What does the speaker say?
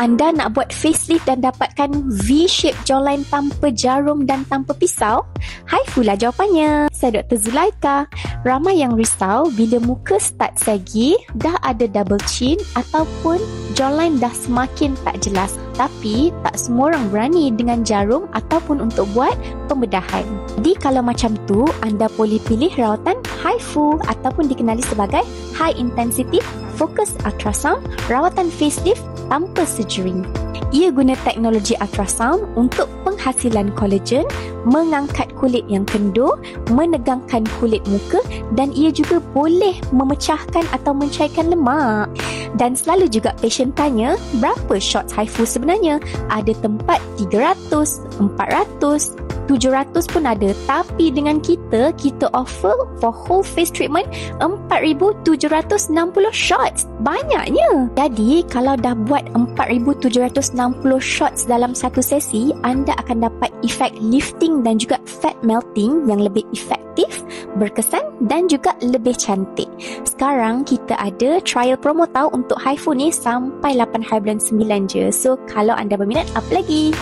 Anda nak buat facelift dan dapatkan V-shape jawline tanpa jarum dan tanpa pisau? HIFU lah jawapannya. Saya Dr. Zulaika. Ramai yang risau bila muka start sagi, dah ada double chin ataupun jawline dah semakin tak jelas. Tapi tak semua orang berani dengan jarum ataupun untuk buat pembedahan. Jadi kalau macam tu, anda boleh pilih rawatan HIFU ataupun dikenali sebagai High Intensity Focused Ultrasound, rawatan facelift tanpa surgery. Ia guna teknologi ultrasound untuk penghasilan kolagen, mengangkat kulit yang kendur, menegangkan kulit muka dan ia juga boleh memecahkan atau mencairkan lemak. Dan selalu juga pasien tanya, berapa shots HIFU sebenarnya? Ada tempat 300, 400, 700 pun ada. Tapi dengan kita offer for whole face treatment 4,760 shots. Banyaknya. Jadi kalau dah buat 4,760 shots dalam satu sesi, anda akan dapat efek lifting dan juga fat melting yang lebih efektif, berkesan dan juga lebih cantik. Sekarang kita ada trial promo tau untuk HIFU ni sampai 8 hari bulan 9 je. So kalau anda berminat, apa lagi?